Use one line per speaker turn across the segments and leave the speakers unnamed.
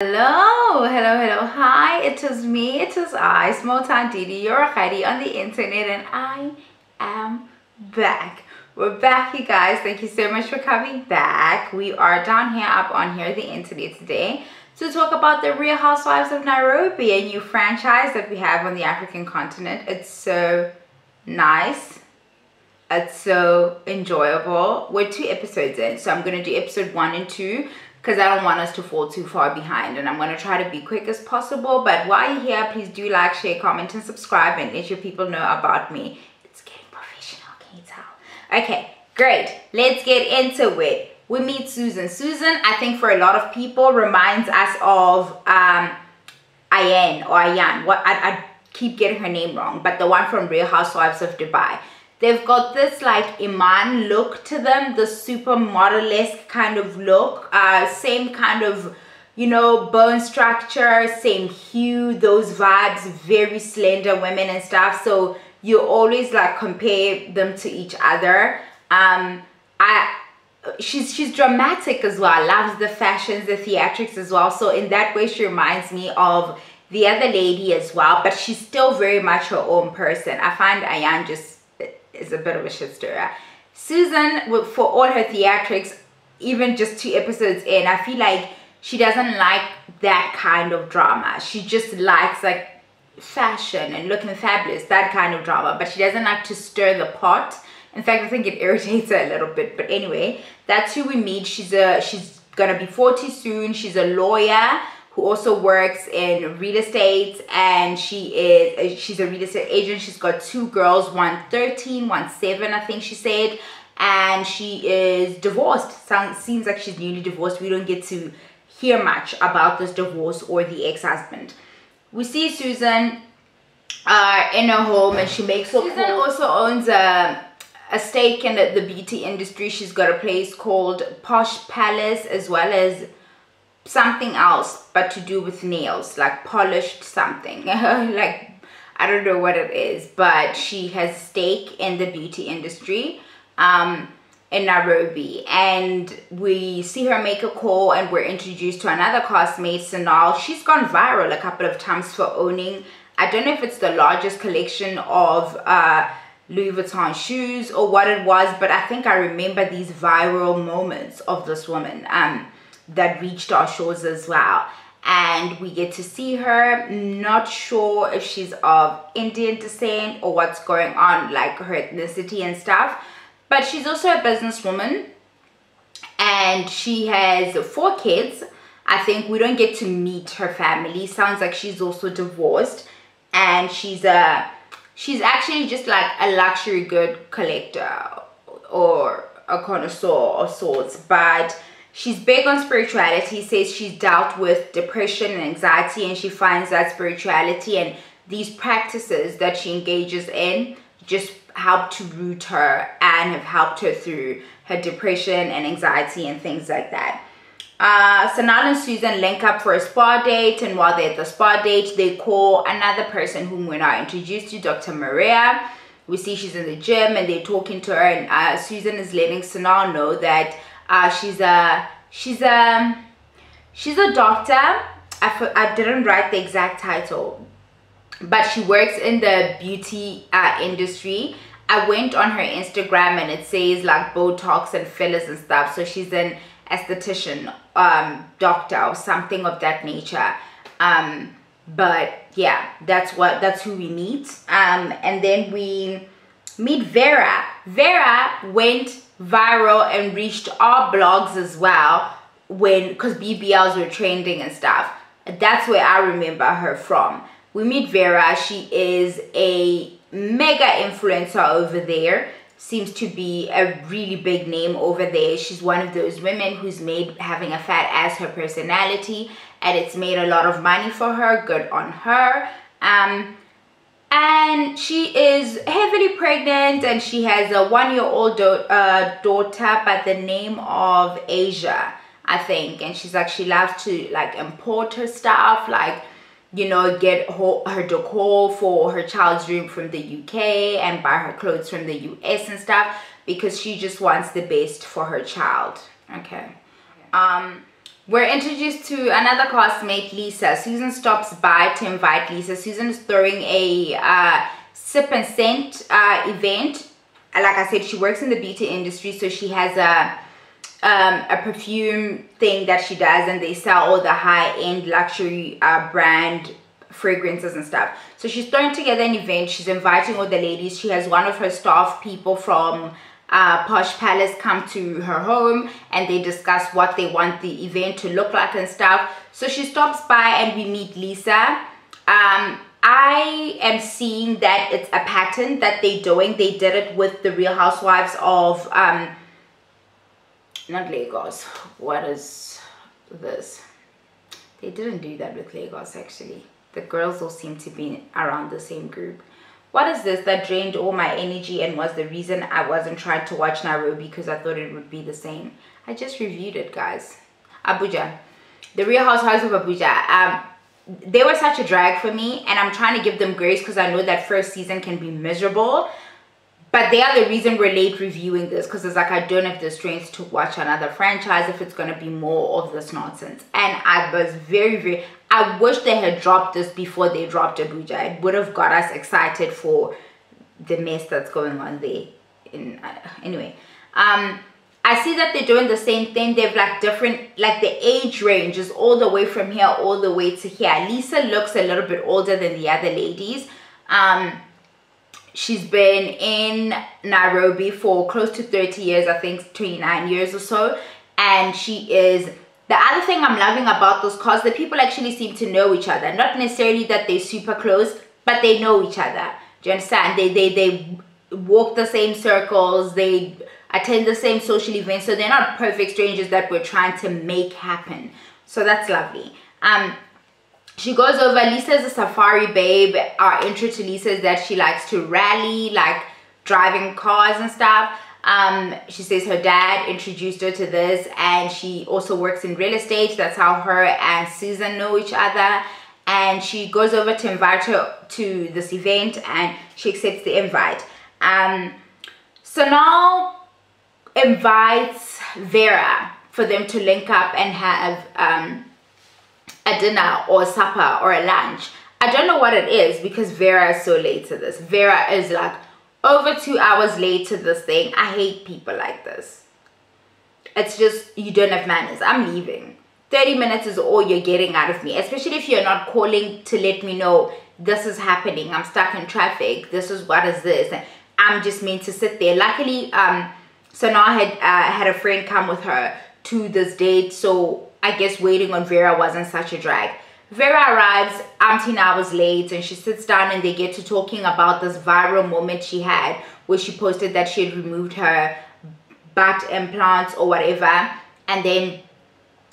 Hello, hi, it is me, it is I, Small Town Didi, your Heidi on the internet, and I am back. We're back, you guys. Thank you so much for coming back. We are down here, up on here, the internet today, to talk about the Real Housewives of Nairobi, a new franchise that we have on the African continent. It's so nice. It's so enjoyable. We're 2 episodes in, so I'm going to do episode 1 and 2 because I don't want us to fall too far behind, and I'm going to try to be quick as possible. But while you're here, please do like, share, comment, and subscribe, and let your people know about me. It's getting professional, can you tell? Okay, great. Let's get into it. We meet Susan. Susan, I think for a lot of people, reminds us of Ayan or Ayan. What I keep getting her name wrong, but the one from Real Housewives of Dubai. They've got this like Iman look to them, the supermodel-esque kind of look, same kind of, you know, bone structure, same hue, those vibes, very slender women and stuff. So you always like compare them to each other. She's dramatic as well, loves the fashions, the theatrics as well. So in that way, she reminds me of the other lady as well, but she's still very much her own person. I find Ayan just is a bit of a shit stirrer. Susan, for all her theatrics, even just 2 episodes in, I feel like she doesn't like that kind of drama. She just likes like fashion and looking fabulous, that kind of drama, but she doesn't like to stir the pot. In fact, I think it irritates her a little bit. But anyway, that's who we meet. She's gonna be 40 soon. She's a lawyer who also works in real estate, and she's a real estate agent. She's got 2 girls, one 13, one 7, I think she said, and she is divorced. Seems like she's newly divorced. We don't get to hear much about this divorce or the ex-husband. We see Susan in her home, and she makes her Susan also owns a stake in the beauty industry. She's got a place called Posh Palace, as well as something else but to do with nails, like polished something. Like I don't know what it is, but she has a stake in the beauty industry in Nairobi, and we see her make a call, and we're introduced to another classmate, Sanal. She's gone viral a couple of times for owning, I don't know if it's the largest collection of Louis Vuitton shoes or what it was, but I think I remember these viral moments of this woman that reached our shores as well. And we get to see her. Not sure if she's of Indian descent or what's going on, like her ethnicity and stuff, but she's also a businesswoman, and she has 4 kids. I think we don't get to meet her family. Sounds like she's also divorced, and she's actually just like a luxury good collector or a connoisseur of sorts, but she's big on spirituality. Says she's dealt with depression and anxiety, and she finds that spirituality and these practices that she engages in just help to root her and have helped her through her depression and anxiety and things like that. Sanal and Susan link up for a spa date, and while they're at the spa date, they call another person whom we're now introduced to, Dr. Maria. We see she's in the gym, and they're talking to her, and Susan is letting Sanal know that she's a doctor. I didn't write the exact title, but she works in the beauty industry. I went on her Instagram, and it says like Botox and fillers and stuff. So she's an esthetician, doctor, or something of that nature. But yeah, that's who we meet. And then we meet Vera. Vera went viral and reached our blogs as well because BBLs were trending and stuff. That's where I remember her from. We meet Vera. She is a mega influencer over there. Seems to be a really big name over there. She's one of those women who's made having a fat ass her personality, and it's made a lot of money for her. Good on her. And she is heavily pregnant, and she has a 1-year-old daughter by the name of Asia, I think. And she's like, she loves to like import her stuff, like, you know, get her decor for her child's room from the UK and buy her clothes from the US and stuff, because she just wants the best for her child. Okay. We're introduced to another castmate, Lisa. Susan stops by to invite Lisa. Susan is throwing a sip and scent event. Like I said, she works in the beauty industry, so she has a perfume thing that she does, and they sell all the high-end luxury brand fragrances and stuff. So she's throwing together an event. She's inviting all the ladies. She has one of her staff people from Posh Palace come to her home, and they discuss what they want the event to look like and stuff. So she stops by and we meet Lisa. I am seeing that it's a pattern that they're doing. They did it with the Real Housewives of not Lagos. What is this? They didn't do that with Lagos, actually. The girls all seem to be around the same group. What is this that drained all my energy and was the reason I wasn't trying to watch Nairobi because I thought it would be the same? I just reviewed it, guys. Abuja. The Real Housewives of Abuja. They were such a drag for me, and I'm trying to give them grace because I know that first season can be miserable. But they are the reason we're late reviewing this, because it's like I don't have the strength to watch another franchise if it's going to be more of this nonsense. And I was I wish they had dropped this before they dropped Abuja. It would have got us excited for the mess that's going on there. Anyway, I see that they're doing the same thing. They've like different, like the age range is all the way from here all the way to here. Lisa looks a little bit older than the other ladies. She's been in Nairobi for close to 30 years, I think 29 years or so. And she is, the other thing I'm loving about those cars, the people actually seem to know each other. Not necessarily that they're super close, but they know each other. Do you understand? They walk the same circles, they attend the same social events, so they're not perfect strangers that we're trying to make happen. So that's lovely. She goes over. Lisa's a safari babe. Our intro to Lisa is that she likes to rally, like driving cars and stuff. She says her dad introduced her to this, and she also works in real estate. That's how her and Susan know each other. And she goes over to invite her to this event, and she accepts the invite. So now invites Vera for them to link up and have a dinner or a supper or a lunch. I don't know what it is because Vera is so late to this. Vera is like over 2 hours late to this thing. I hate people like this. It's just, you don't have manners. I'm leaving. 30 minutes is all you're getting out of me, especially if you're not calling to let me know this is happening. I'm stuck in traffic. This is what is this. And I'm just meant to sit there. Luckily, Sanaa had a friend come with her to this date, so I guess waiting on Vera wasn't such a drag. Vera arrives, 18 hours late, and she sits down and they get to talking about this viral moment she had where she posted that she had removed her butt implants or whatever, and then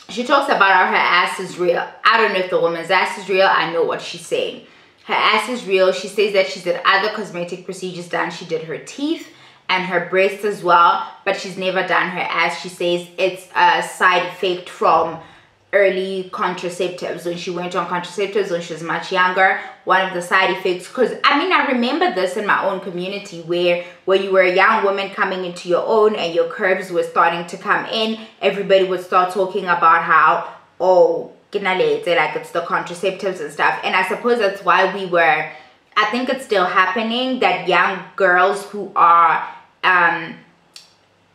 she talks about how her ass is real. I don't know if the woman's ass is real. I know what she's saying. Her ass is real. She says that she's had other cosmetic procedures done. She did her teeth and her breasts as well, but she's never done her ass. She says it's a side effect from early contraceptives. When she went on contraceptives when she was much younger, one of the side effects, because I mean, I remember this in my own community where you were a young woman coming into your own and your curves were starting to come in, everybody would start talking about how, oh, like it's the contraceptives and stuff. And I suppose that's why I think it's still happening, that young girls who are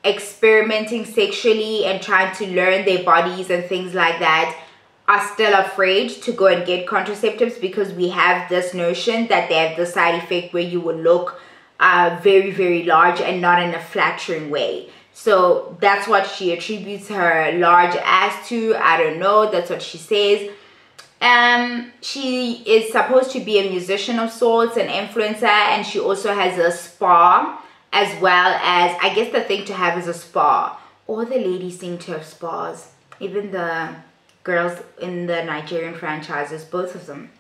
experimenting sexually and trying to learn their bodies and things like that are still afraid to go and get contraceptives, because we have this notion that they have the side effect where you will look very, very large and not in a flattering way. So that's what she attributes her large ass to. I don't know, that's what she says. She is supposed to be a musician of sorts, an influencer, and she also has a spa, as well as, I guess the thing to have is a spa. All the ladies seem to have spas, even the girls in the Nigerian franchises, both of them,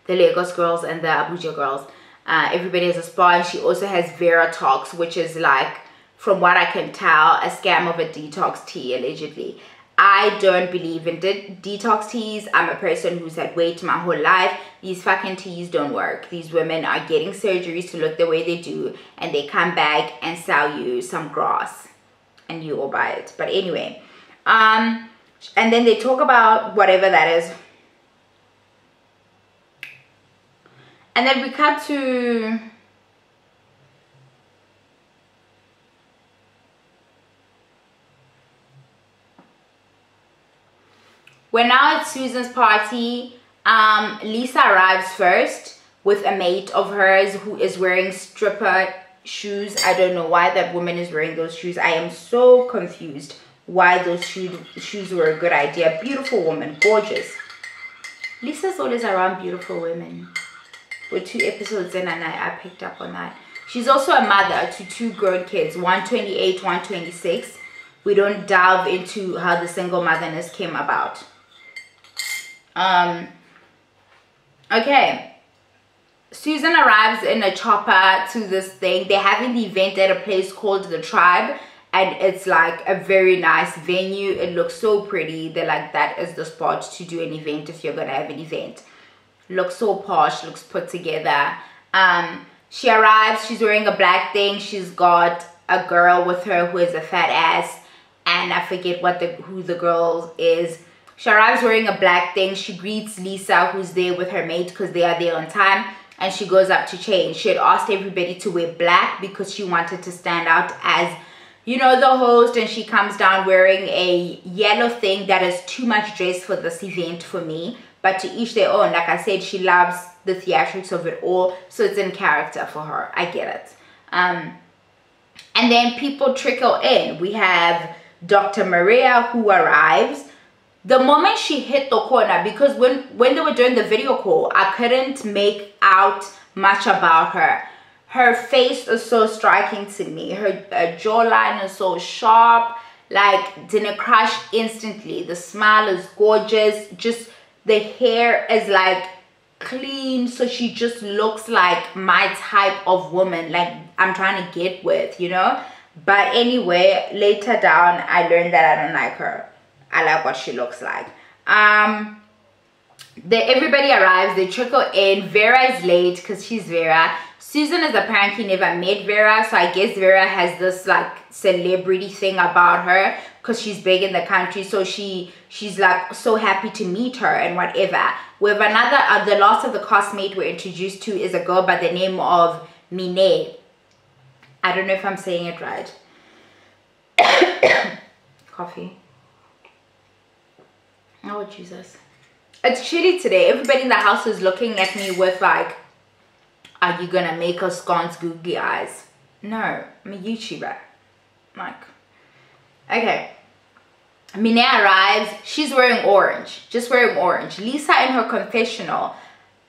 the Lagos girls and the Abuja girls. Everybody has a spa. And she also has Vera Talks, which is like, from what I can tell, a scam of a detox tea, allegedly. I don't believe in detox teas. I'm a person who's had weight my whole life. These fucking teas don't work. These women are getting surgeries to look the way they do, and they come back and sell you some grass and you will buy it. But anyway, And then they talk about whatever that is. And then we cut to we're now at Susan's party. Lisa arrives first with a mate of hers who is wearing stripper shoes. I don't know why that woman is wearing those shoes. I am so confused why those shoes were a good idea. Beautiful woman, gorgeous. Lisa's always around beautiful women. With 2 episodes in, and I picked up on that. She's also a mother to 2 grown kids, one 28, one 26. We don't delve into how the single motherness came about. Okay. Susan arrives in a chopper to this thing. They're having the event at a place called The Tribe, and it's like a very nice venue. It looks so pretty. They're like, that is the spot to do an event if you're gonna have an event. Looks so posh, looks put together. She arrives, she's wearing a black thing. She's got a girl with her who is a fat ass, and I forget who the girl is. She arrives wearing a black thing. She greets Lisa, who's there with her mate, because they are there on time, and she goes up to change. She had asked everybody to wear black because she wanted to stand out as, you know, the host, and she comes down wearing a yellow thing that is too much dress for this event for me. But to each their own. Like I said, she loves the theatrics of it all, so it's in character for her. I get it. And then people trickle in. We have Dr. Maria, who arrives. The moment she hit the corner, because when they were doing the video call, I couldn't make out much about her. Her face is so striking to me. Her jawline is so sharp. Like, didn't crush instantly. The smile is gorgeous. Just the hair is like clean, so she just looks like my type of woman, like I'm trying to get with, you know. But anyway, later down I learned that I don't like her. I like what she looks like. Everybody arrives, they trickle in. Vera is late because she's Vera. Susan has apparently never met Vera, so I guess Vera has this like celebrity thing about her because she's big in the country, so she's like so happy to meet her and whatever. We have another, the last of the castmate we're introduced to is a girl by the name of Mine. I don't know if I'm saying it right. Coffee. Oh Jesus. It's chilly today. Everybody in the house is looking at me with like, are you gonna make us scones googly eyes? No, I'm a YouTuber. Like, okay. Mine arrives. She's wearing orange. Just wearing orange. Lisa in her confessional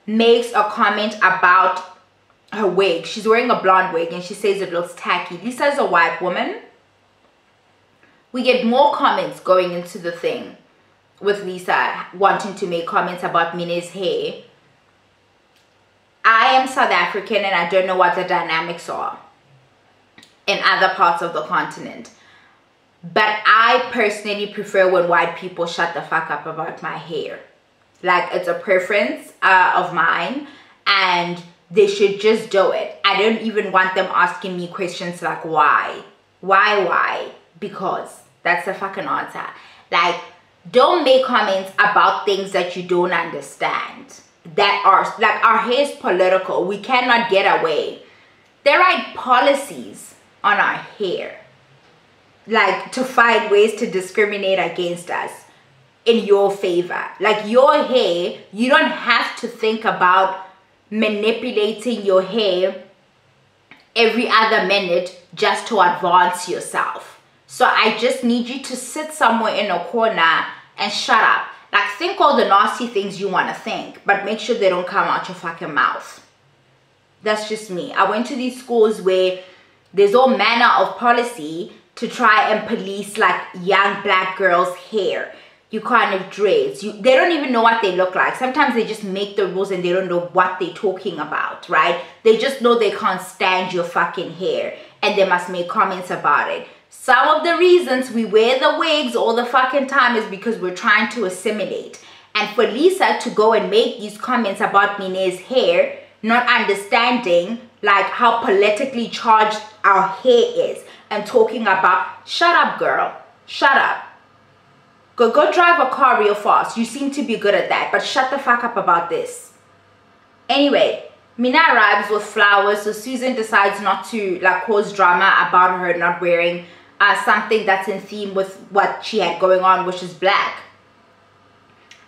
makes a comment about her wig. She's wearing a blonde wig and she says it looks tacky. Lisa is a white woman. We get more comments going into the thing with Lisa wanting to make comments about Mine's hair. I am South African and I don't know what the dynamics are in other parts of the continent. But I personally prefer when white people shut the fuck up about my hair. Like, it's a preference of mine and they should just do it. I don't even want them asking me questions like why? Why? Because. That's the fucking answer. Like, don't make comments about things that you don't understand. That are, like, our hair is political. We cannot get away. They write policies on our hair. Like, to find ways to discriminate against us in your favor. Like, your hair, you don't have to think about manipulating your hair every other minute just to advance yourself. So I just need you to sit somewhere in a corner and shut up. Like, think all the nasty things you want to think, but make sure they don't come out your fucking mouth. That's just me. I went to these schools where there's all manner of policy to try and police like young black girls' hair. You can't have dreads. They don't even know what they look like. Sometimes they just make the rules and they don't know what they're talking about, right? They just know they can't stand your fucking hair and they must make comments about it. Some of the reasons we wear the wigs all the fucking time is because we're trying to assimilate. And for Lisa to go and make these comments about Mine's hair, not understanding like how politically charged our hair is, and talking about, shut up girl, shut up. Go drive a car real fast. You seem to be good at that, but shut the fuck up about this. Anyway, Mina arrives with flowers, so Susan decides not to like cause drama about her not wearing something that's in theme with what she had going on, which is black.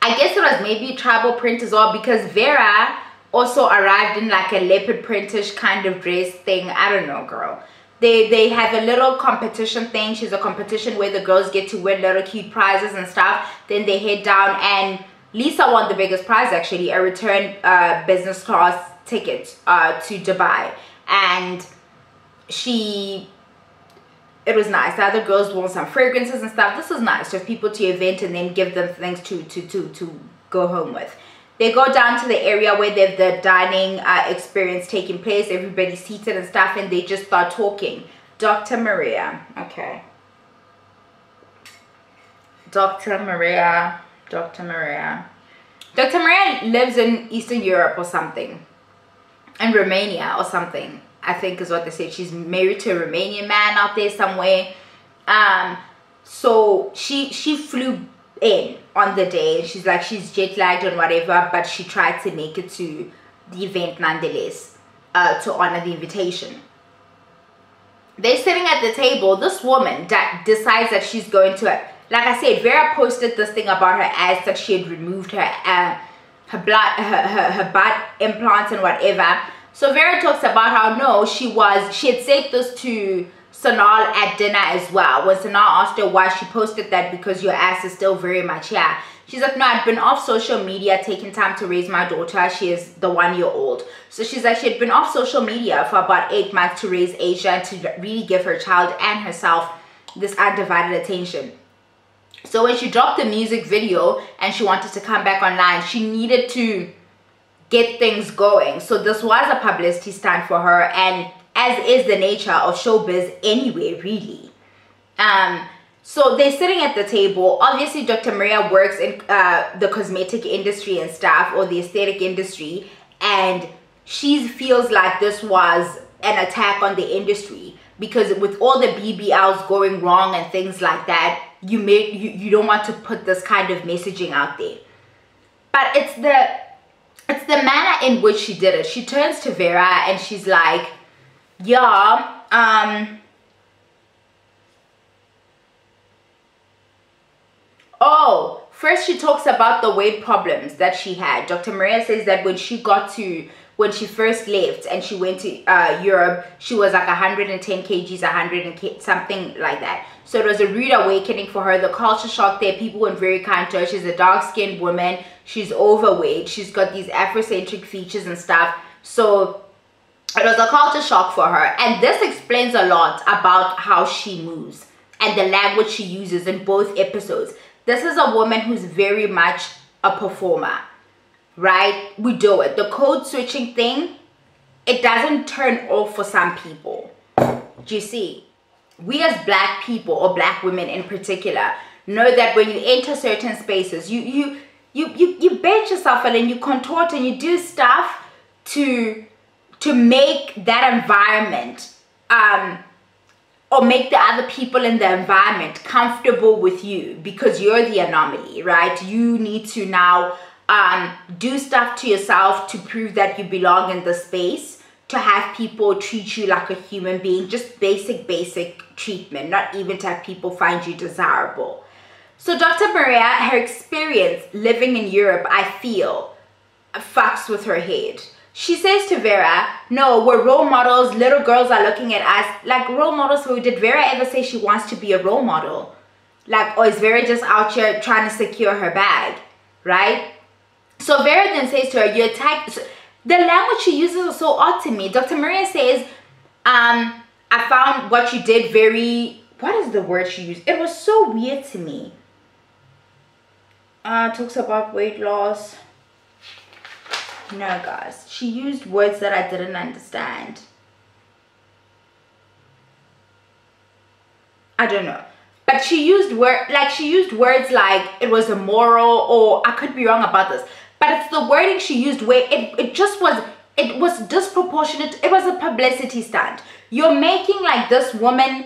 I guess it was maybe tribal print as well, because Vera also arrived in like a leopard printish kind of dress thing. I don't know, girl. They have a little competition thing. She's a competition where the girls get to win little cute prizes and stuff. Then they head down, and Lisa won the biggest prize, actually, a return business class ticket to Dubai. And it was nice. The other girls won some fragrances and stuff. This is nice to have people to your event and then give them things to go home with. They go down to the area where they have the dining experience taking place. Everybody's seated and stuff, and they just start talking. Dr. Maria. Okay. Dr. Maria lives in Eastern Europe or something. In Romania or something, I think is what they said. She's married to a Romanian man out there somewhere. So she flew in on the day. She's like, she's jet lagged and whatever, but she tried to make it to the event nonetheless, to honor the invitation. They're sitting at the table. This woman decides that she's going to, like I said, Vera posted this thing about her ass, that she had removed her butt implants and whatever. So Vera talks about how no, she had said this to Sanal at dinner as well. When Sanal asked her why she posted that, because your ass is still very much here. She's like, no, I'd been off social media taking time to raise my daughter. She is the 1 year old. So she's like, she had been off social media for about 8 months to raise Asia and to really give her child and herself this undivided attention. So when she dropped the music video and she wanted to come back online, she needed to get things going. So this was a publicity stunt for her, and as is the nature of showbiz anyway, really. So they're sitting at the table. Obviously, Dr. Maria works in the cosmetic industry and stuff, or the aesthetic industry, and she feels like this was an attack on the industry, because with all the BBLs going wrong and things like that, you don't want to put this kind of messaging out there. But it's the manner in which she did it. She turns to Vera and she's like, yeah, oh, first she talks about the weight problems that she had. Dr. Maria says that when she first left and she went to Europe, she was like 110 kgs, 100 and something like that. So it was a rude awakening for her. The culture shock there. People weren't very kind to her. She's a dark-skinned woman. She's overweight. She's got these Afrocentric features and stuff. So it was a culture shock for her. And this explains a lot about how she moves and the language she uses in both episodes. This is a woman who's very much a performer, right? We do it. The code switching thing, it doesn't turn off for some people. Do you see? We as black people, or black women in particular, know that when you enter certain spaces, you bend yourself and then you contort and you do stuff to make that environment or make the other people in the environment comfortable with you, because you're the anomaly, right? You need to now do stuff to yourself to prove that you belong in the space, to have people treat you like a human being, just basic treatment, not even to have people find you desirable. So Dr. Maria, her experience living in Europe, I feel, fucks with her head. She says to Vera, no, we're role models, little girls are looking at us like role models. So did Vera ever say she wants to be a role model? Like, or is Vera just out here trying to secure her bag, right? So Vera then says to her, you attacked. The language she uses is so odd to me. Dr. Maria says, I found what you did very, what is the word she used? It was so weird to me. Talks about weight loss. No, guys, she used words that I didn't understand. I don't know. But she used words like it was immoral, or I could be wrong about this. But it's the wording she used where it was disproportionate. It was a publicity stunt. You're making like this woman,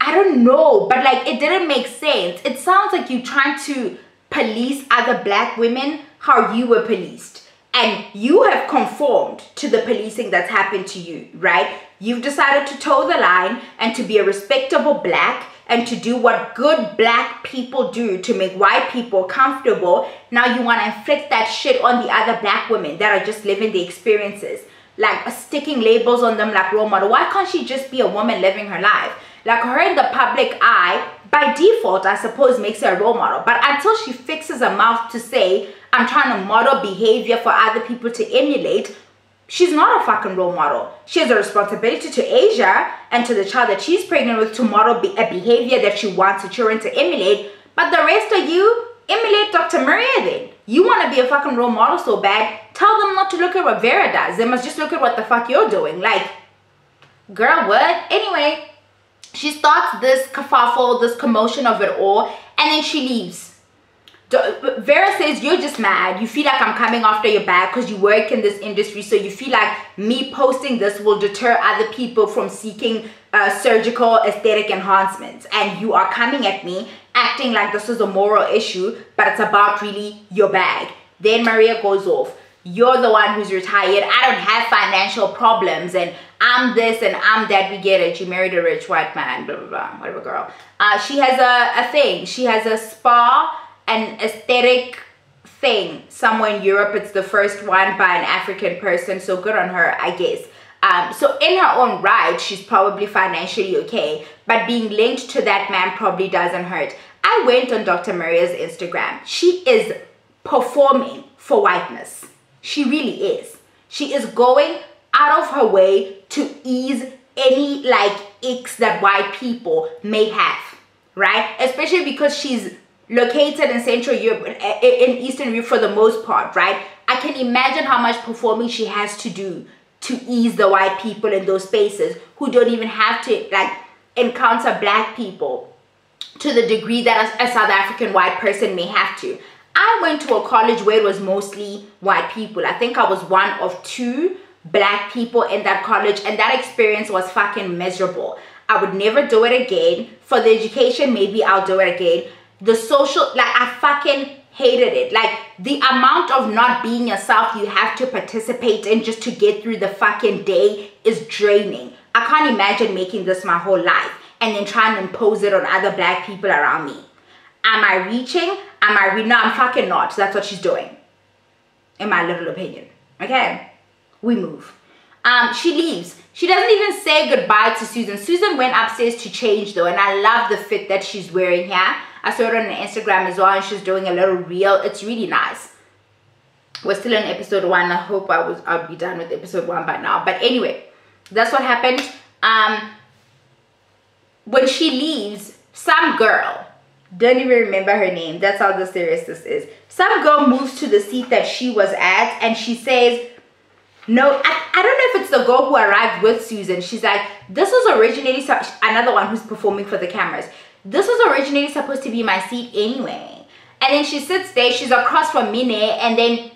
I I don't know, but like it didn't make sense. It sounds like you're trying to police other black women how you were policed, and you have conformed to the policing that's happened to you, right? You've decided to toe the line and to be a respectable black and to do what good black people do to make white people comfortable. Now you want to inflict that shit on the other black women that are just living the experiences, like sticking labels on them like role model. Why can't she just be a woman living her life? Like, her in the public eye, by default, I suppose, makes her a role model. But until she fixes her mouth to say, I'm trying to model behavior for other people to emulate, she's not a fucking role model. She has a responsibility to Asia and to the child that she's pregnant with to model a behavior that she wants her children to emulate. But the rest of you, emulate Dr. Maria then. You want to be a fucking role model so bad, tell them not to look at what Vera does. They must just look at what the fuck you're doing. Like, girl, what? Anyway, she starts this kerfuffle, this commotion of it all, and then she leaves. Vera says, you're just mad. You feel like I'm coming after your back because you work in this industry, so you feel like me posting this will deter other people from seeking surgical aesthetic enhancements, and you are coming at me acting like this is a moral issue, but it's about really your bag. Then Maria goes off. You're the one who's retired. I don't have financial problems, and I'm this and I'm that. We get it. She married a rich white man, blah, blah, blah, whatever, girl. She has a thing. She has a spa and aesthetic thing somewhere in Europe. It's the first one by an African person, so good on her, I guess. So in her own right, she's probably financially okay, but being linked to that man probably doesn't hurt. I went on Dr. Maria's Instagram. She is performing for whiteness. She really is. She is going out of her way to ease any like icks that white people may have, right? Especially because she's located in Central Europe, in Eastern Europe for the most part, right? I can imagine how much performing she has to do to ease the white people in those spaces who don't even have to like encounter black people to the degree that a South African white person may have to. I went to a college where it was mostly white people. I think I was one of 2 black people in that college, and that experience was fucking miserable. I would never do it again. For the education, maybe I'll do it again. The social, like, I fucking hated it. Like, the amount of not being yourself you have to participate in just to get through the fucking day is draining. I can't imagine making this my whole life and then trying to impose it on other black people around me. Am I reaching? No, I'm fucking not. That's what she's doing, in my little opinion. Okay, we move. She leaves. She doesn't even say goodbye to Susan. Susan went upstairs to change though, and I love the fit that she's wearing here. I saw it on Instagram as well, and she's doing a little reel. It's really nice. We're still in episode 1. I hope I'll be done with episode 1 by now. But anyway, that's what happened. When she leaves, some girl, don't even remember her name, that's how serious this is. Some girl moves to the seat that she was at, and she says, no, I don't know if it's the girl who arrived with Susan. She's like, this was originally, another one who's performing for the cameras, this was originally supposed to be my seat anyway. And then she sits there, she's across from Mine, and then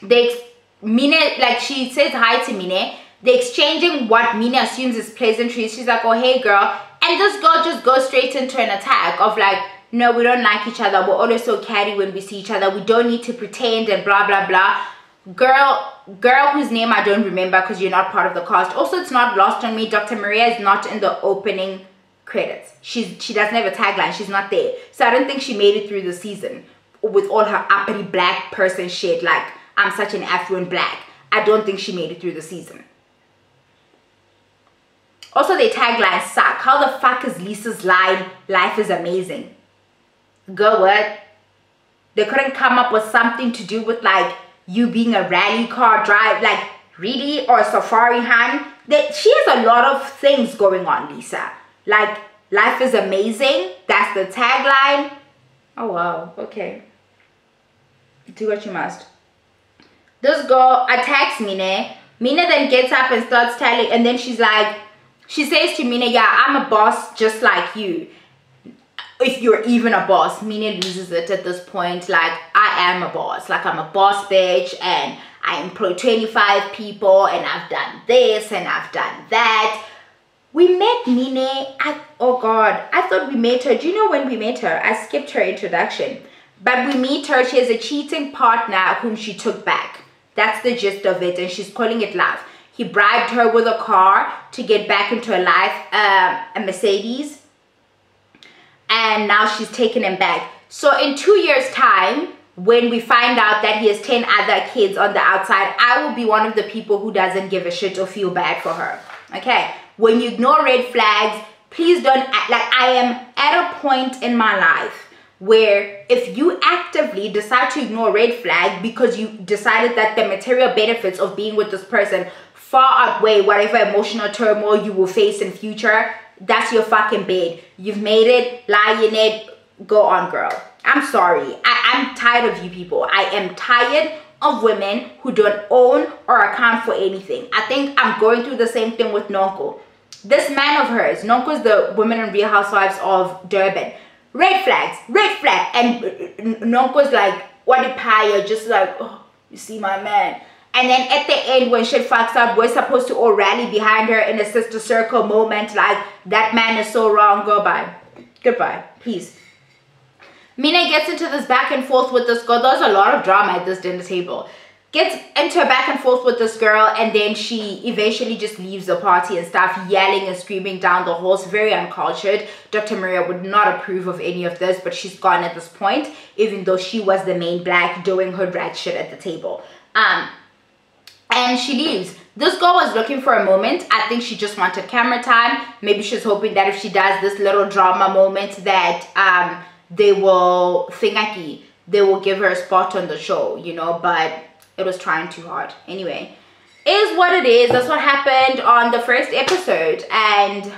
Mine, like, she says hi to Mine. They're exchanging what Mine assumes is pleasantries. She's like, oh, hey, girl. And this girl just goes straight into an attack of like, no, we don't like each other. We're always so catty when we see each other. We don't need to pretend and blah, blah, blah. Girl whose name I don't remember because you're not part of the cast. Also, it's not lost on me, Dr. Maria is not in the opening credits. She doesn't have a tagline. She's not there. So I don't think she made it through the season with all her uppity black person shit. Like, I'm such an affluent black. I don't think she made it through the season. Also, their taglines suck. How the fuck is Lisa's line, life is amazing? Girl, what? They couldn't come up with something to do with like you being a rally car drive, like really, or a safari hand. She has a lot of things going on, Lisa. Like, life is amazing. That's the tagline. Oh wow, okay. Do what you must. This girl attacks Mine. Mine then gets up and starts telling, and then she's like, she says to Mine, yeah, I'm a boss just like you. If you're even a boss. Mine loses it at this point. Like, I am a boss. Like, I'm a boss bitch, and I employ 25 people, and I've done this, and I've done that. We met Mine. Oh God, I thought we met her. Do you know when we met her? I skipped her introduction. But we meet her. She has a cheating partner whom she took back. That's the gist of it. And she's calling it love. He bribed her with a car to get back into her life, a Mercedes. And now she's taken him back. So in 2 years' time, when we find out that he has 10 other kids on the outside, I will be one of the people who doesn't give a shit or feel bad for her. Okay? When you ignore red flags, please don't act like I am at a point in my life where if you actively decide to ignore red flag because you decided that the material benefits of being with this person far outweigh whatever emotional turmoil you will face in future, that's your fucking bed. You've made it, lie in it, go on, girl. I'm sorry. I'm tired of you people. I am tired of women who don't own or account for anything. I think I'm going through the same thing with Nonko. This man of hers, Nonko is the woman in Real Housewives of Durban. Red flags, red flag. And Nonko's like, what a pie, just like, oh, you see my man. And then at the end, when shit fucks up, we're supposed to all rally behind her in a sister circle moment, like, that man is so wrong, goodbye. Goodbye, peace. Mina gets into this back and forth with this girl. There's a lot of drama at this dinner table. Gets into a back and forth with this girl, and then she eventually just leaves the party and stuff, yelling and screaming down the halls. Very uncultured. Dr. Maria would not approve of any of this, but she's gone at this point, even though she was the main black doing her rat shit at the table. And she leaves. This girl was looking for a moment. I think she just wanted camera time. Maybe she's hoping that if she does this little drama moment that they will they will give her a spot on the show, you know, but it was trying too hard. Anyway, is what it is. That's what happened on the first episode. And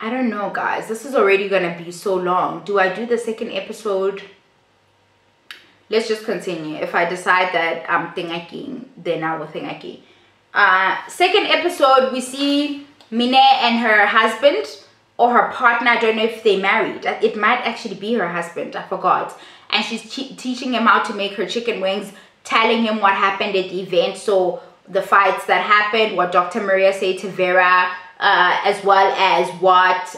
I don't know, guys, this is already gonna be so long. Do I do the second episode? Let's just continue. If I decide that I'm thinking, then I will think. Second episode, we see Mine and her husband or her partner. I don't know if they married. It might actually be her husband. I forgot. And she's teaching him how to make her chicken wings, telling him what happened at the event. So the fights that happened, what Dr. Maria said to Vera, as well as what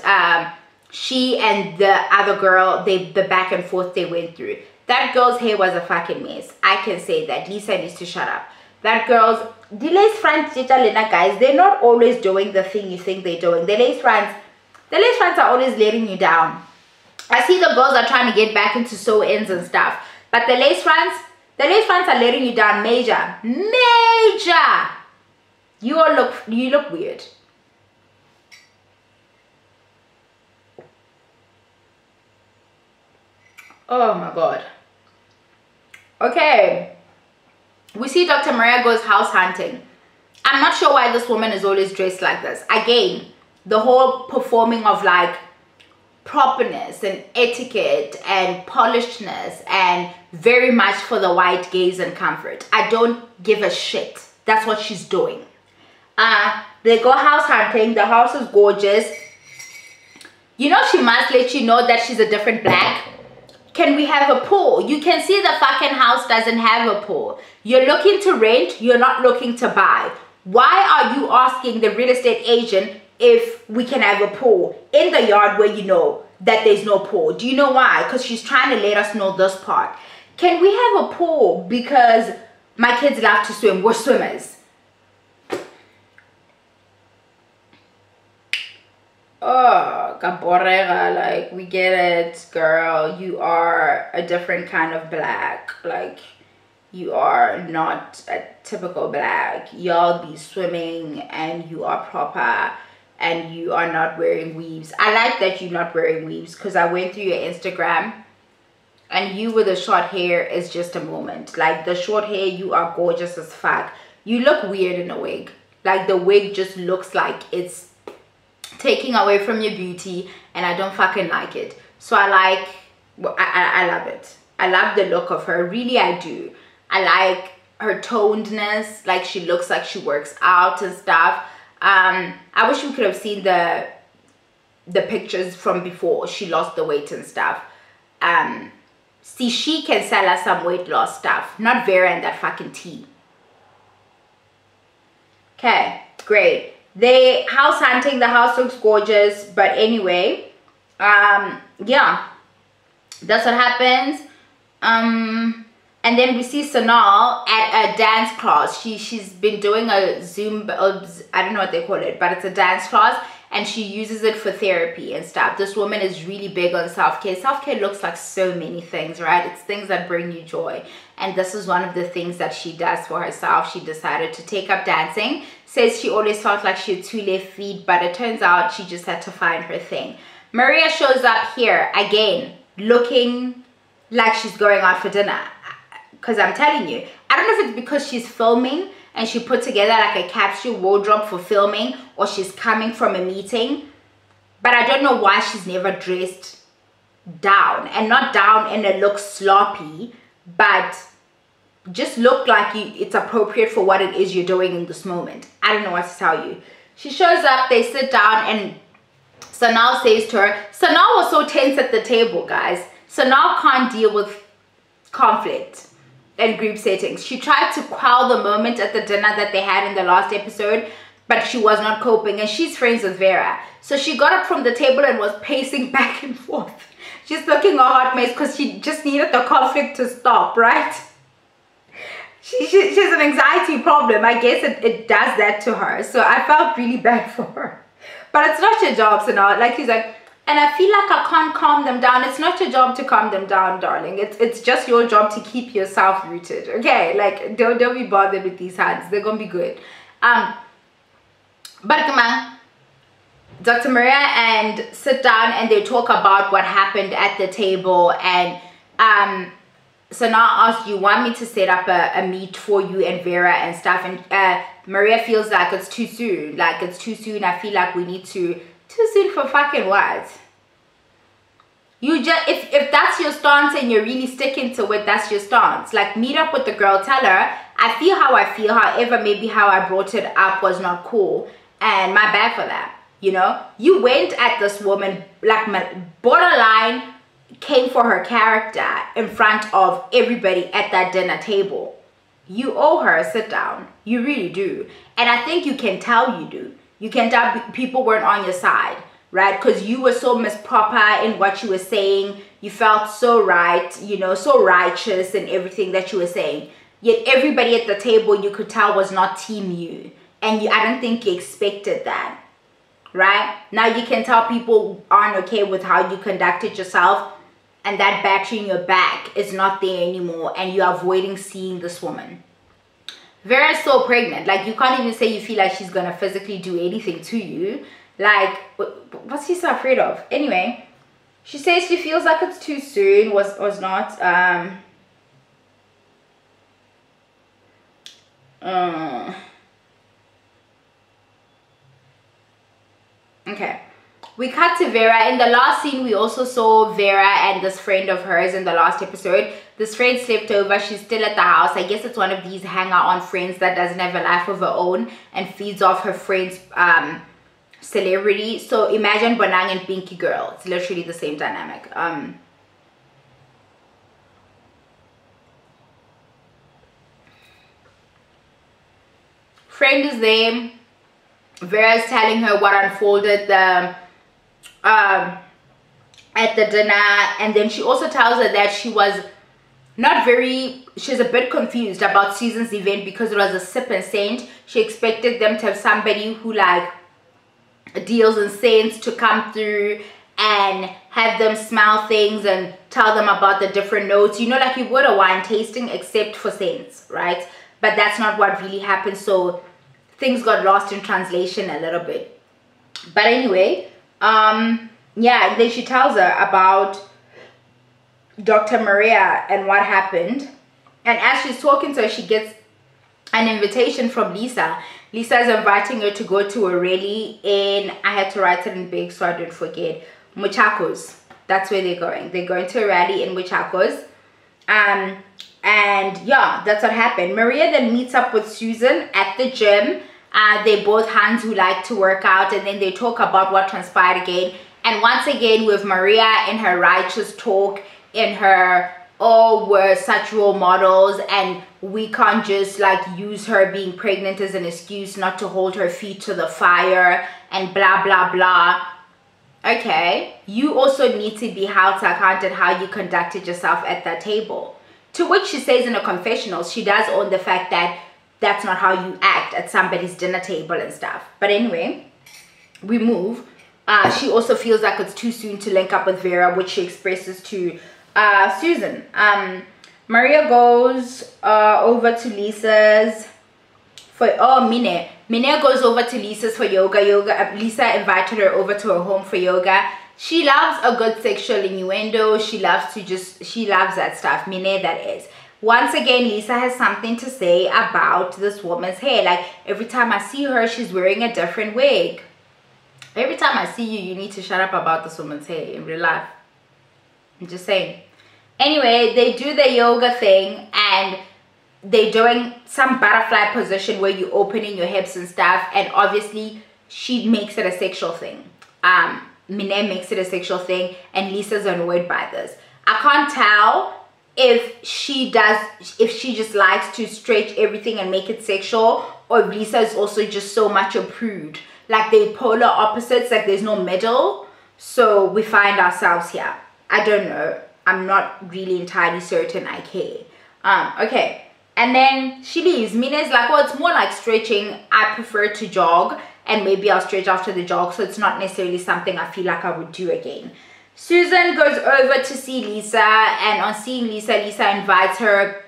she and the other girl, the back and forth they went through. That girl's hair was a fucking mess. I can say that. Lisa needs to shut up. That girl's, the lace fronts, guys, they're not always doing the thing you think they're doing. The lace fronts are always letting you down. I see the girls are trying to get back into sew-ins and stuff, but the lace fronts are letting you down major. You look weird. Oh my God. Okay, we see Dr. Maria goes house hunting. I'm not sure why this woman is always dressed like this. Again, the whole performing of like properness and etiquette and polishedness and very much for the white gaze and comfort. I don't give a shit. That's what she's doing. They go house hunting. The house is gorgeous. You know, she must let you know that she's a different black. Can we have a pool? You can see the fucking house doesn't have a pool. You're looking to rent, you're not looking to buy. Why are you asking the real estate agent if we can have a pool in the yard where you know that there's no pool? Do you know why? Because she's trying to let us know this part. Can we have a pool because my kids love to swim? We're swimmers. Oh, Gaborega, like, we get it, girl. You are a different kind of black. Like, you are not a typical black. Y'all be swimming and you are proper and you are not wearing weaves. I like that you're not wearing weaves because I went through your Instagram and you with the short hair is just a moment. Like, the short hair, you are gorgeous as fuck. You look weird in a wig. Like, the wig just looks like it's taking away from your beauty, and I don't fucking like it. So I love it. I love the look of her. Really, I do. I like her tonedness. Like, she looks like she works out and stuff. I wish we could have seen the pictures from before she lost the weight and stuff. See, she can sell us some weight loss stuff, not Vera and that fucking tea. Okay, great. They house hunting. The house looks gorgeous, but anyway, yeah, that's what happens. And then we see Sanal at a dance class. She's been doing a Zoom, I don't know what they call it, but it's a dance class, and she uses it for therapy and stuff. This woman is really big on self-care. Self-care looks like so many things, right? It's things that bring you joy, and this is one of the things that she does for herself. She decided to take up dancing. Says she always felt like she had 2 left feet, but it turns out she just had to find her thing. Maria shows up here again looking like she's going out for dinner. Because I'm telling you, I don't know if it's because she's filming and she put together like a capsule wardrobe for filming, or she's coming from a meeting, but I don't know why she's never dressed down, and not down in a look sloppy, but just look like it's appropriate for what it is you're doing in this moment. I don't know what to tell you. She shows up, they sit down, and Sanal says to her, Sanal was so tense at the table, guys. Sanal can't deal with conflict and group settings. She tried to quell the moment at the dinner that they had in the last episode, but she was not coping, and she's friends with Vera. So she got up from the table and was pacing back and forth. She's looking a hot mess because she just needed the conflict to stop, right? She has an anxiety problem. I guess it does that to her. So I felt really bad for her. But it's not your job, so now, like he's like, and I feel like I can't calm them down. It's not your job to calm them down, darling. It's just your job to keep yourself rooted. Okay, like don't be bothered with these hands. They're gonna be good. But come on, Dr. Maria and sit down and they talk about what happened at the table. And so now I asked, you want me to set up a meet for you and Vera and stuff? And Maria feels like it's too soon. Like it's too soon. I feel like we need to. Too soon for fucking what? You just, if that's your stance and you're really sticking to it, that's your stance. Like, meet up with the girl, tell her, I feel how I feel, however, maybe how I brought it up was not cool, and my bad for that, you know? You went at this woman, like, borderline came for her character in front of everybody at that dinner table. You owe her a sit down. You really do. And I think you can tell you do. You can tell people weren't on your side, right? Because you were so misproper in what you were saying. You felt so right, you know, so righteous in everything that you were saying. Yet everybody at the table, you could tell, was not team you. And I don't think you expected that, right? Now you can tell people aren't okay with how you conducted yourself, and that battery in your back is not there anymore, and you're avoiding seeing this woman. Vera's so pregnant, like you can't even say you feel like she's gonna physically do anything to you. Like, what's he so afraid of? Anyway, she says she feels like it's too soon, was not. Okay, we cut to Vera. In the last scene, we also saw Vera and this friend of hers in the last episode. This friend slept over. She's still at the house. I guess it's one of these hanger-on friends that doesn't have a life of her own and feeds off her friend's celebrity. So imagine Bonang and Pinky Girl. It's literally the same dynamic. Friend is there. Vera is telling her what unfolded at the dinner, and then she also tells her that she's a bit confused about Susan's event because it was a sip and scent. She expected them to have somebody who like deals in scents to come through and have them smell things and tell them about the different notes, you know, like you would a wine tasting except for scents, right? But that's not what really happened, so things got lost in translation a little bit. But anyway, yeah, and then she tells her about Dr. Maria and what happened. And as she's talking to her, she gets an invitation from Lisa. Lisa is inviting her to go to a rally in, I had to write it in big so I don't forget, Muchakos. That's where they're going. They're going to a rally in Muchakos. And yeah, that's what happened. Maria then meets up with Susan at the gym. They're both hands who like to work out, and then they talk about what transpired again. And once again, with Maria in her righteous talk, in her oh, we're such role models and we can't just like use her being pregnant as an excuse not to hold her feet to the fire and blah blah blah. Okay, you also need to be held to account at how you conducted yourself at that table. To which she says in her confessionals, she does own the fact that that's not how you act at somebody's dinner table and stuff. But anyway, we move. She also feels like it's too soon to link up with Vera, which she expresses to Susan. Maria goes over to Lisa's for Mine goes over to Lisa's for yoga. Lisa invited her over to her home for yoga. She loves a good sexual innuendo. She loves that stuff. Mine, that is. Once again, Lisa has something to say about this woman's hair. Like, every time I see her, she's wearing a different wig. Every time I see you, you need to shut up about this woman's hair in real life. I'm just saying. Anyway, they do the yoga thing and they're doing some butterfly position where you're opening your hips and stuff, and obviously she makes it a sexual thing. Mine makes it a sexual thing and Lisa's annoyed by this. I can't tell if she just likes to stretch everything and make it sexual, or if Lisa is also just so much a prude. Like, they're polar opposites, like there's no middle. So we find ourselves here. I don't know. I'm not really entirely certain I care. Okay. And then she leaves. Mina's like, well, it's more like stretching. I prefer to jog, and maybe I'll stretch after the jog, so it's not necessarily something I feel like I would do again. Susan goes over to see Lisa, and on seeing Lisa, Lisa invites her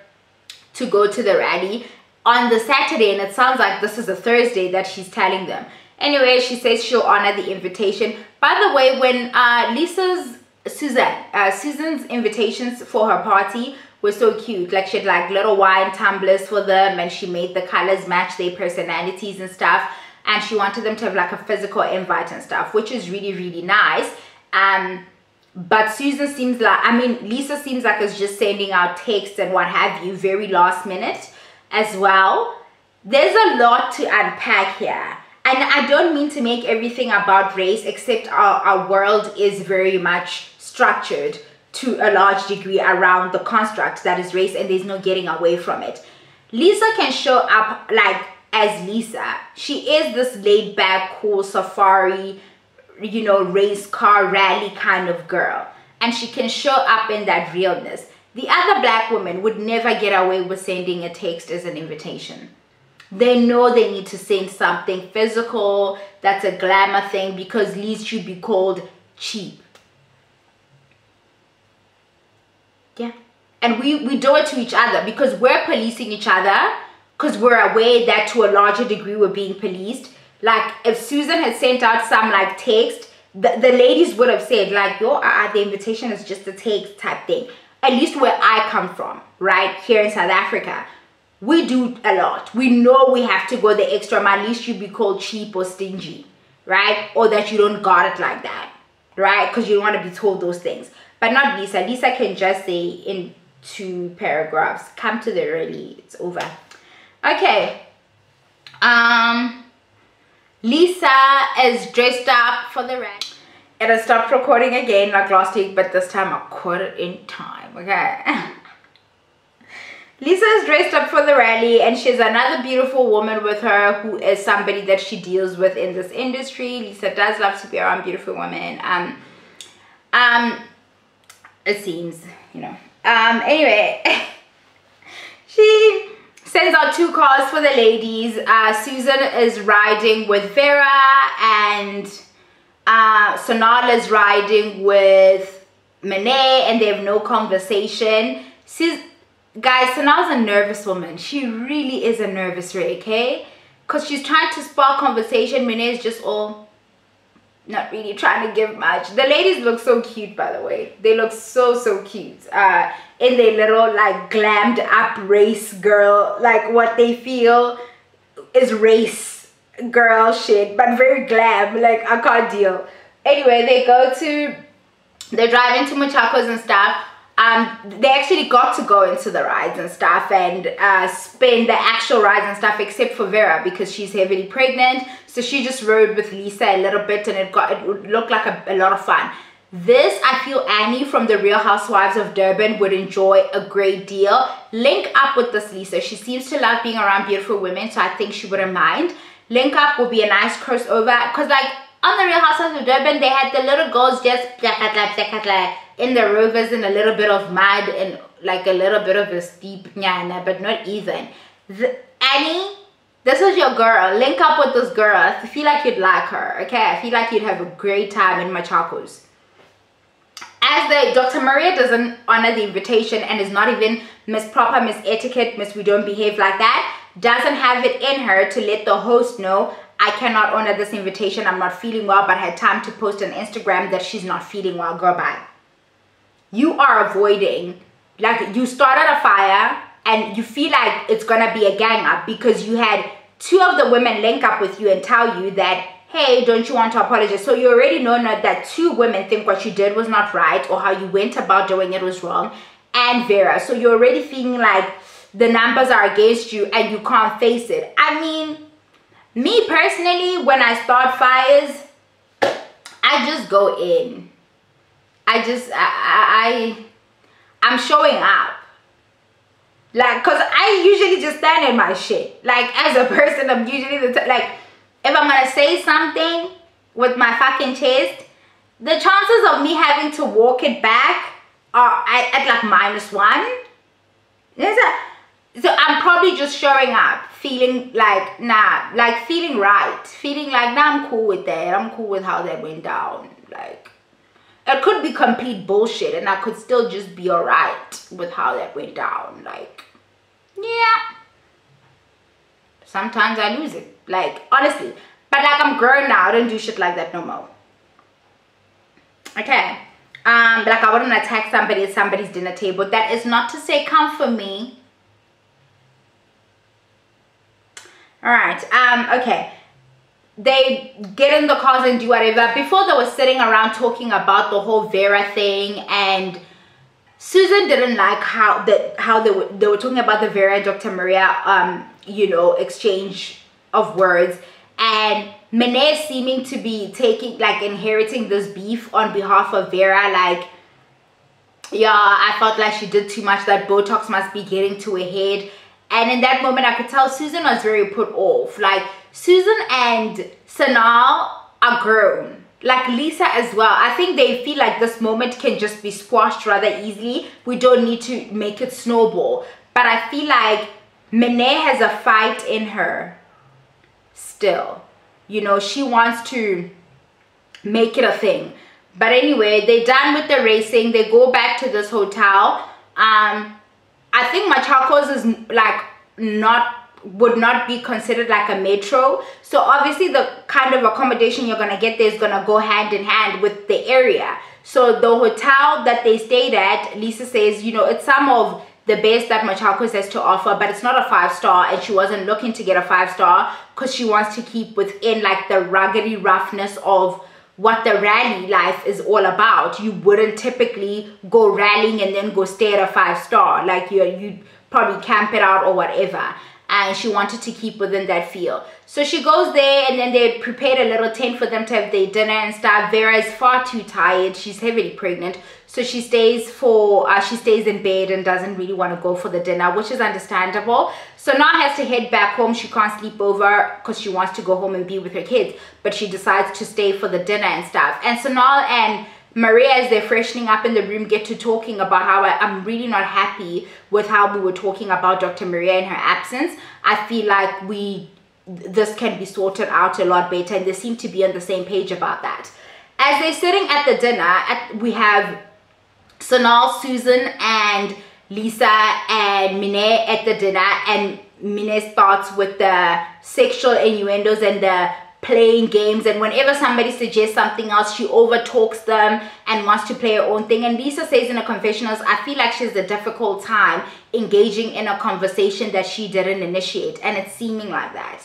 to go to the rally on the Saturday, and it sounds like this is a Thursday that she's telling them. Anyway, she says she'll honor the invitation. By the way, when Susan's invitations for her party were so cute. Like, she had like little wine tumblers for them, and she made the colors match their personalities and stuff, and she wanted them to have like a physical invite and stuff, which is really, really nice. But Susan seems like, Lisa seems like it's just sending out texts and what have you, very last minute as well. There's a lot to unpack here, and I don't mean to make everything about race, except our world is very much structured to a large degree around the construct that is race, and there's no getting away from it. Lisa can show up like as Lisa. She is this laid back, cool safari, you know, race car rally kind of girl, and she can show up in that realness. The other black women would never get away with sending a text as an invitation. They know they need to send something physical that's a glamour thing, because least you'd be called cheap. Yeah. And we do it to each other because we're policing each other, because we're aware that to a larger degree we're being policed. Like, if Susan had sent out some like text, the ladies would have said like, yo, the invitation is just a text type thing. At least where I come from, right here in South Africa, we do a lot. We know we have to go the extra mile. At least you'd be called cheap or stingy, right? Or that you don't got it like that, right? Because you don't want to be told those things. But not Lisa. Lisa can just say in 2 paragraphs, come to the rally, it's over. Okay. Lisa is dressed up for the rally. And I stopped recording again like last week, but this time I caught it in time, okay? Lisa is dressed up for the rally, and she's another beautiful woman with her who is somebody that she deals with in this industry. Lisa does love to be around beautiful women. It seems, you know. Anyway, she sends out 2 cars for the ladies. Susan is riding with Vera, and Sonal is riding with Mane, and they have no conversation. Guys, Sonal's a nervous woman. She really is a nervous wreck, okay? Because she's trying to spark conversation. Mane is just all not really trying to give much. The ladies look so cute, by the way. They look so cute in their little like glammed up race girl, like what they feel is race girl shit, but very glam. Like, I can't deal. Anyway, they're driving to Machakos and stuff. They actually got to go into the rides and stuff and spend the actual rides and stuff, except for Vera because she's heavily pregnant. So she just rode with Lisa a little bit, and it looked like a lot of fun. This, I feel Annie from the Real Housewives of Durban would enjoy a great deal. Link up with this Lisa. She seems to love being around beautiful women, so I think she wouldn't mind. Link up will be a nice crossover, because like on the Real Housewives of Durban, they had the little girls just in the rovers in a little bit of mud and like a little bit of a steep nyana, but not even. Annie, this is your girl. Link up with this girl. I feel like you'd like her, okay? I feel like you'd have a great time in Machakos. As the Dr. Maria doesn't honor the invitation and is not even Miss Proper, Miss Etiquette, Miss We Don't Behave Like That, doesn't have it in her to let the host know, I cannot honor this invitation, I'm not feeling well, but had time to post on Instagram that she's not feeling well. Girl, bye. You are avoiding, like you started a fire and you feel like it's gonna be a gang up because you had 2 of the women link up with you and tell you that, hey, don't you want to apologize? So you already know that 2 women think what you did was not right or how you went about doing it was wrong, and Vera. So you're already feeling like the numbers are against you and you can't face it. I mean, me personally, when I start fires, I just go in. I'm showing up. Like, cause I usually just stand in my shit. Like, as a person, I'm usually like, if I'm gonna say something with my fucking chest, the chances of me having to walk it back are at like -1. So I'm probably just showing up, feeling like, nah, like feeling right. Feeling like, nah, I'm cool with that. I'm cool with how that went down. Like, it could be complete bullshit and I could still just be alright with how that went down. Like, yeah. Sometimes I lose it. Like, honestly. But like, I'm grown now. I don't do shit like that no more. Okay. Like, I wouldn't attack somebody at somebody's dinner table. That is not to say come for me. Alright. Okay. They get in the cars and do whatever. Before, they were sitting around talking about the whole Vera thing, and Susan didn't like how they were talking about the Vera and Dr. Maria you know, exchange of words, and Mene seeming to be taking, like, inheriting this beef on behalf of Vera. Like, yeah, I felt like she did too much, that Botox must be getting to her head. And in that moment, I could tell Susan was very put off. Like, Susan and Sanal are grown. Like, Lisa as well. I think they feel like this moment can just be squashed rather easily. We don't need to make it snowball. But I feel like Mene has a fight in her still. You know, she wants to make it a thing. But anyway, they're done with the racing. They go back to this hotel. I think Machakos is like would not be considered like a metro. So obviously the kind of accommodation you're gonna get there is gonna go hand in hand with the area. So the hotel that they stayed at, Lisa says, you know, it's some of the best that Machakos has to offer, but it's not a 5-star, and she wasn't looking to get a 5-star because she wants to keep within like the ruggedy roughness of what the rally life is all about. You wouldn't typically go rallying and then go stay at a 5-star. Like, you'd probably camp it out or whatever. And she wanted to keep within that feel. So she goes there, and then they prepared a little tent for them to have their dinner and stuff. Vera is far too tired. She's heavily pregnant. So she stays in bed and doesn't really want to go for the dinner, which is understandable. So now has to head back home. She can't sleep over because she wants to go home and be with her kids. But she decides to stay for the dinner and stuff. And Sonal and Maria, as they're freshening up in the room, get to talking about how I'm really not happy with how we were talking about Dr. Maria in her absence. I feel like this can be sorted out a lot better, and they seem to be on the same page about that. As they're sitting at the dinner, we have Sonal, Susan, and Lisa and Mine at the dinner, and Mine starts with the sexual innuendos and the playing games, and whenever somebody suggests something else, she over talks them and wants to play her own thing. And Lisa says in her confessionals, I feel like she has a difficult time engaging in a conversation that she didn't initiate, and it's seeming like that.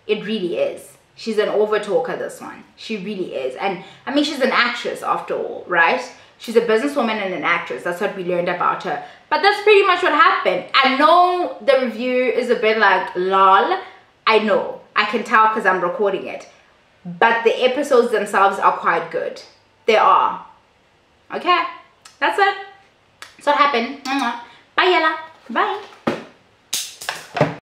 It really is. She's an over talker, this one. She really is. And I mean, she's an actress after all, right? She's a businesswoman and an actress. That's what we learned about her. But that's pretty much what happened. I know the review is a bit like lol. I know. I can tell because I'm recording it. But the episodes themselves are quite good. They are. Okay, that's it. That's what happened. Bye, Yella. Bye.